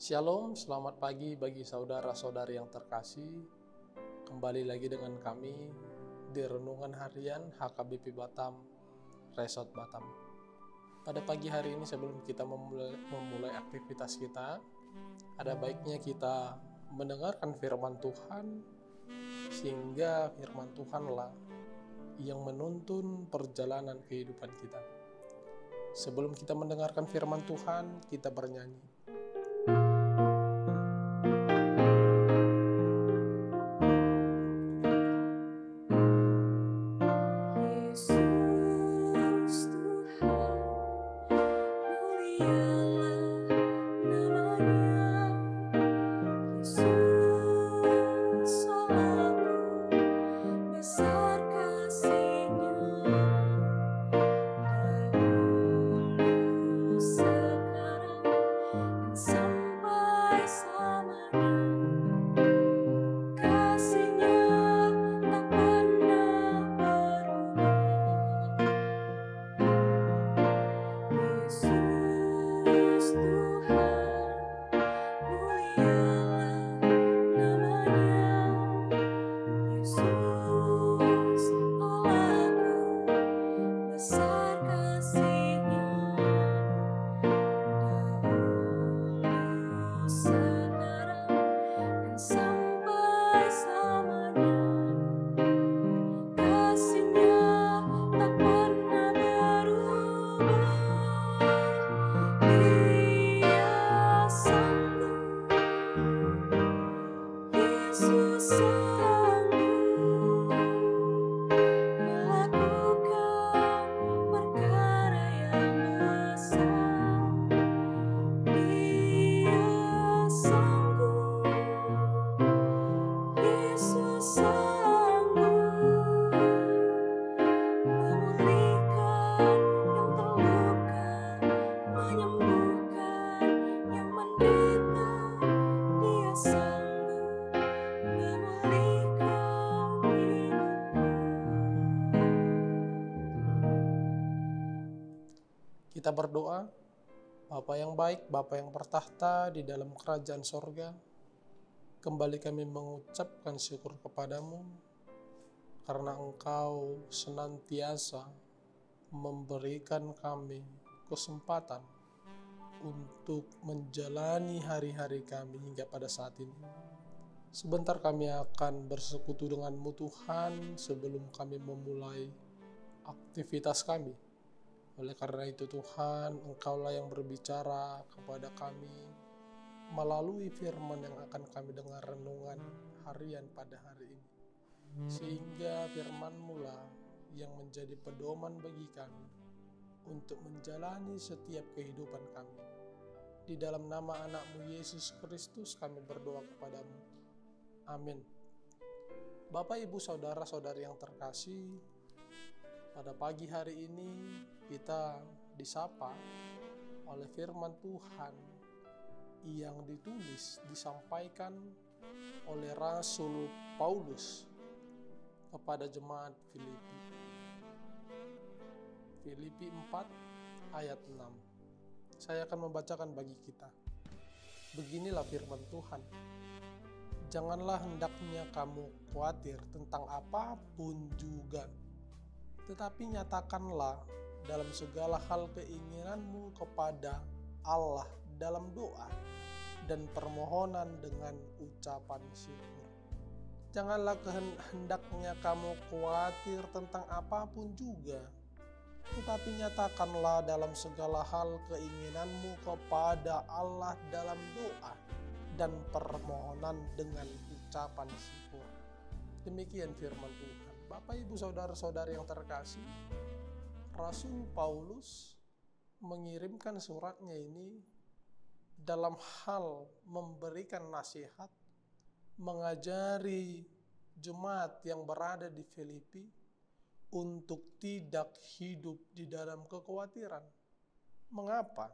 Shalom, selamat pagi bagi saudara-saudari yang terkasih. Kembali lagi dengan kami di Renungan Harian HKBP Batam, Resort Batam. Pada pagi hari ini sebelum kita memulai aktivitas kita, ada baiknya kita mendengarkan firman Tuhan, sehingga firman Tuhanlah yang menuntun perjalanan kehidupan kita. Sebelum kita mendengarkan firman Tuhan, kita bernyanyi. Kita berdoa. Bapa yang baik, Bapa yang bertahta di dalam kerajaan sorga, kembali kami mengucapkan syukur kepadamu karena Engkau senantiasa memberikan kami kesempatan untuk menjalani hari-hari kami hingga pada saat ini. Sebentar kami akan bersekutu denganmu Tuhan sebelum kami memulai aktivitas kami. Oleh karena itu Tuhan, Engkaulah yang berbicara kepada kami melalui firman yang akan kami dengar renungan harian pada hari ini. Sehingga firman-Mu lah yang menjadi pedoman bagi kami untuk menjalani setiap kehidupan kami. Di dalam nama anak-Mu Yesus Kristus kami berdoa kepadamu. Amin. Bapak, Ibu, Saudara-saudari yang terkasih, pada pagi hari ini kita disapa oleh firman Tuhan yang disampaikan oleh Rasul Paulus kepada jemaat Filipi. Filipi 4 ayat 6. Saya akan membacakan bagi kita. Beginilah firman Tuhan. Janganlah hendaknya kamu khawatir tentang apapun juga, tetapi nyatakanlah dalam segala hal keinginanmu kepada Allah dalam doa dan permohonan dengan ucapan syukur. Janganlah hendaknya kamu khawatir tentang apapun juga, tetapi nyatakanlah dalam segala hal keinginanmu kepada Allah dalam doa dan permohonan dengan ucapan syukur. Demikian firman Tuhan. Bapak, Ibu, Saudara-saudari yang terkasih, Rasul Paulus mengirimkan suratnya ini dalam hal memberikan nasihat, mengajari jemaat yang berada di Filipi untuk tidak hidup di dalam kekhawatiran. Mengapa?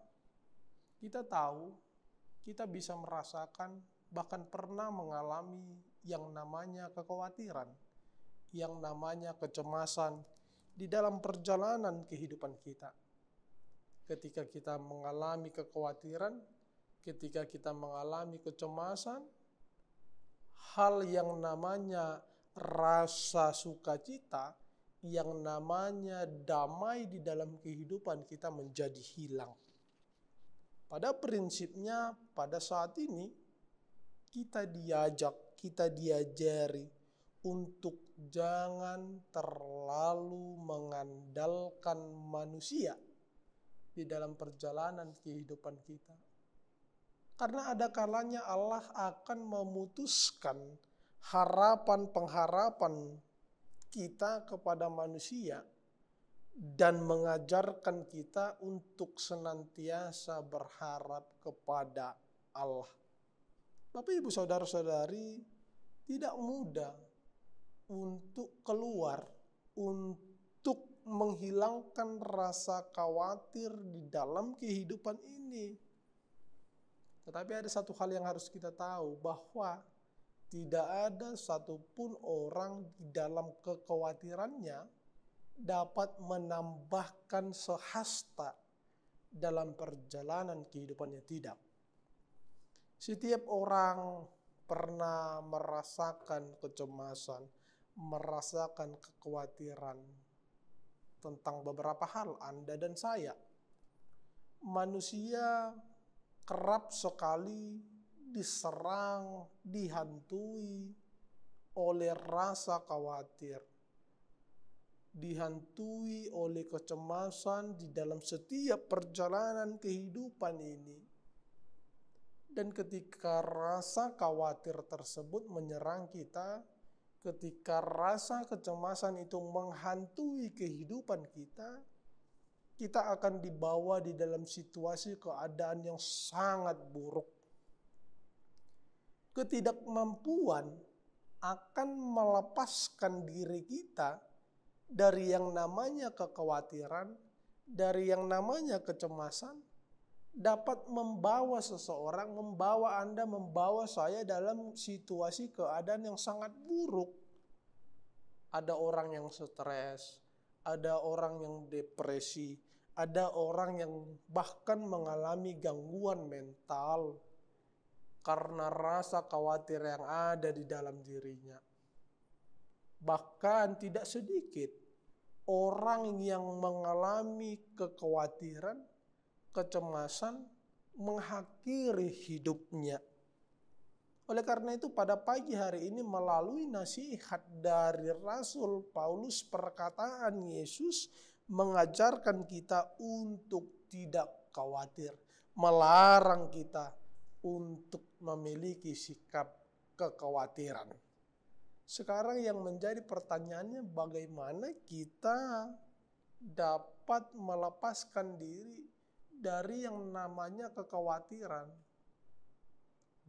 Kita tahu, kita bisa merasakan, bahkan pernah mengalami yang namanya kekhawatiran, yang namanya kecemasan di dalam perjalanan kehidupan kita. Ketika kita mengalami kekhawatiran, ketika kita mengalami kecemasan, hal yang namanya rasa sukacita, yang namanya damai di dalam kehidupan kita menjadi hilang. Pada prinsipnya, pada saat ini kita diajari untuk jangan terlalu mengandalkan manusia di dalam perjalanan kehidupan kita. Karena ada kalanya Allah akan memutuskan harapan-pengharapan kita kepada manusia dan mengajarkan kita untuk senantiasa berharap kepada Allah. Bapak, Ibu, saudara-saudari, tidak mudah untuk keluar, untuk menghilangkan rasa khawatir di dalam kehidupan ini. Tetapi ada satu hal yang harus kita tahu, bahwa tidak ada satupun orang di dalam kekhawatirannya dapat menambahkan sehasta dalam perjalanan kehidupannya. Tidak. Setiap orang pernah merasakan kecemasan, merasakan kekhawatiran tentang beberapa hal, Anda dan saya. Manusia kerap sekali diserang, dihantui oleh rasa khawatir, dihantui oleh kecemasan di dalam setiap perjalanan kehidupan ini. Dan ketika rasa khawatir tersebut menyerang kita, ketika rasa kecemasan itu menghantui kehidupan kita, kita akan dibawa di dalam situasi keadaan yang sangat buruk. Ketidakmampuan akan melepaskan diri kita dari yang namanya kekhawatiran, dari yang namanya kecemasan, dapat membawa seseorang, membawa Anda, membawa saya dalam situasi keadaan yang sangat buruk. Ada orang yang stres, ada orang yang depresi, ada orang yang bahkan mengalami gangguan mental karena rasa khawatir yang ada di dalam dirinya. Bahkan tidak sedikit orang yang mengalami kekhawatiran, kecemasan, mengakhiri hidupnya. Oleh karena itu, pada pagi hari ini melalui nasihat dari Rasul Paulus, perkataan Yesus mengajarkan kita untuk tidak khawatir, melarang kita untuk memiliki sikap kekhawatiran. Sekarang yang menjadi pertanyaannya, bagaimana kita dapat melepaskan diri dari yang namanya kekhawatiran?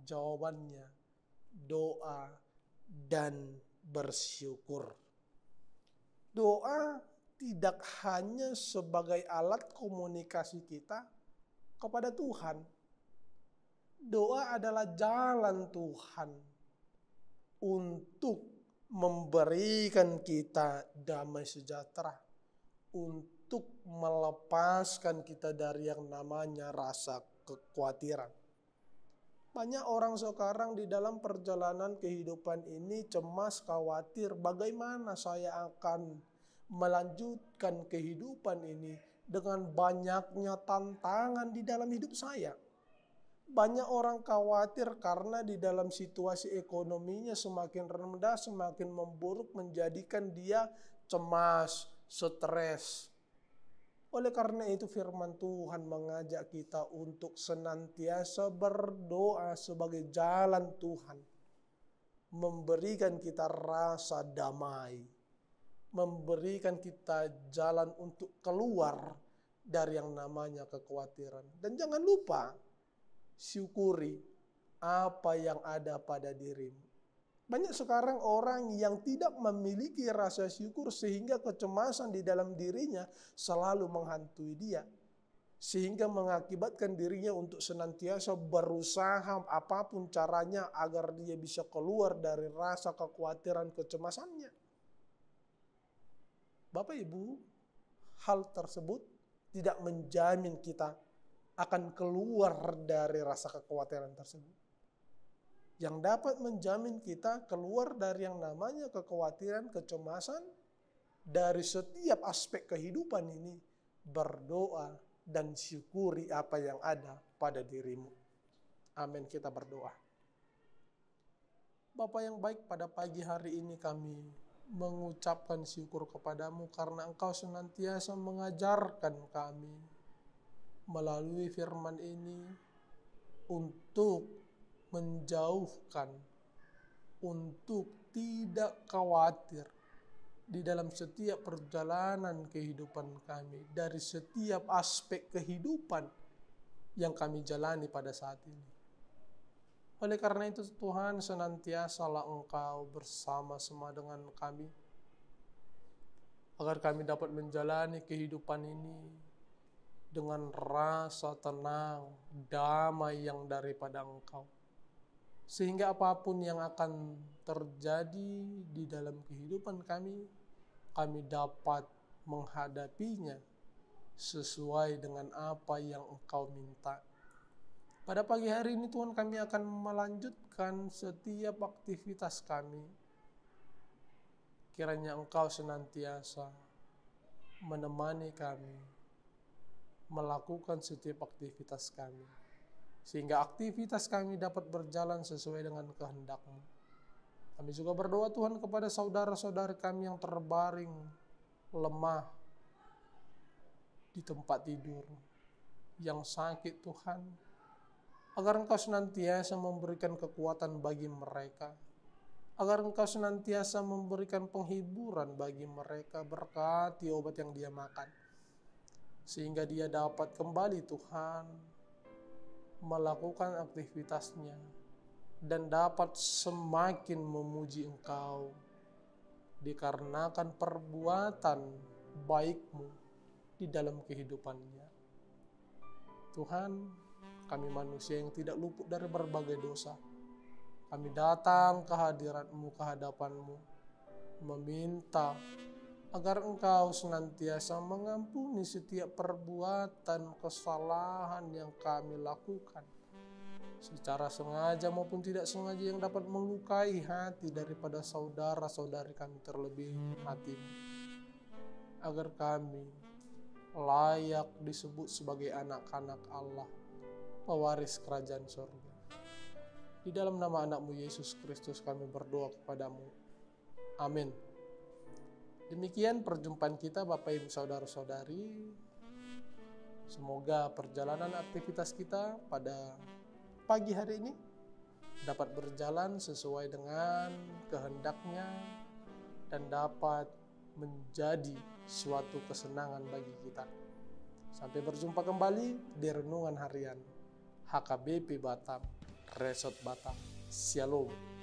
Jawabannya, doa dan bersyukur. Doa tidak hanya sebagai alat komunikasi kita kepada Tuhan. Doa adalah jalan Tuhan untuk memberikan kita damai sejahtera, untuk melepaskan kita dari yang namanya rasa kekhawatiran. Banyak orang sekarang di dalam perjalanan kehidupan ini cemas, khawatir, bagaimana saya akan melanjutkan kehidupan ini dengan banyaknya tantangan di dalam hidup saya. Banyak orang khawatir karena di dalam situasi ekonominya semakin rendah, semakin memburuk, menjadikan dia cemas, stres. Oleh karena itu firman Tuhan mengajak kita untuk senantiasa berdoa sebagai jalan Tuhan, memberikan kita rasa damai, memberikan kita jalan untuk keluar dari yang namanya kekhawatiran. Dan jangan lupa, syukuri apa yang ada pada dirimu. Banyak sekarang orang yang tidak memiliki rasa syukur sehingga kecemasan di dalam dirinya selalu menghantui dia. Sehingga mengakibatkan dirinya untuk senantiasa berusaha apapun caranya agar dia bisa keluar dari rasa kekhawatiran kecemasannya. Bapak Ibu, hal tersebut tidak menjamin kita akan keluar dari rasa kekhawatiran tersebut. Yang dapat menjamin kita keluar dari yang namanya kekhawatiran, kecemasan, dari setiap aspek kehidupan ini, berdoa dan syukuri apa yang ada pada dirimu. Amin, kita berdoa. Bapa yang baik, pada pagi hari ini kami mengucapkan syukur kepadamu karena Engkau senantiasa mengajarkan kami melalui firman ini untuk menjauhkan, untuk tidak khawatir di dalam setiap perjalanan kehidupan kami, dari setiap aspek kehidupan yang kami jalani pada saat ini. Oleh karena itu Tuhan, senantiasalah Engkau bersama-sama dengan kami, agar kami dapat menjalani kehidupan ini dengan rasa tenang, damai yang daripada Engkau. Sehingga apapun yang akan terjadi di dalam kehidupan kami dapat menghadapinya sesuai dengan apa yang Engkau minta. Pada pagi hari ini Tuhan, kami akan melanjutkan setiap aktivitas kami. Kiranya Engkau senantiasa menemani kami melakukan setiap aktivitas kami, sehingga aktivitas kami dapat berjalan sesuai dengan kehendak-Mu. Kami juga berdoa Tuhan kepada saudara-saudari kami yang terbaring lemah di tempat tidur, yang sakit Tuhan, agar Engkau senantiasa memberikan kekuatan bagi mereka, agar Engkau senantiasa memberikan penghiburan bagi mereka, berkati obat yang dia makan, sehingga dia dapat kembali Tuhan melakukan aktivitasnya dan dapat semakin memuji Engkau dikarenakan perbuatan baik-Mu di dalam kehidupannya. Tuhan, kami manusia yang tidak luput dari berbagai dosa, kami datang ke hadirat-Mu, ke hadapan-Mu, meminta agar Engkau senantiasa mengampuni setiap perbuatan kesalahan yang kami lakukan, secara sengaja maupun tidak sengaja, yang dapat melukai hati daripada saudara-saudari kami, terlebih hati-Mu, agar kami layak disebut sebagai anak-anak Allah, pewaris kerajaan surga. Di dalam nama anak-Mu Yesus Kristus kami berdoa kepadamu. Amin. Demikian perjumpaan kita Bapak Ibu Saudara-saudari. Semoga perjalanan aktivitas kita pada pagi hari ini dapat berjalan sesuai dengan kehendak-Nya dan dapat menjadi suatu kesenangan bagi kita. Sampai berjumpa kembali di renungan harian HKBP Batam, Resort Batam. Shalom.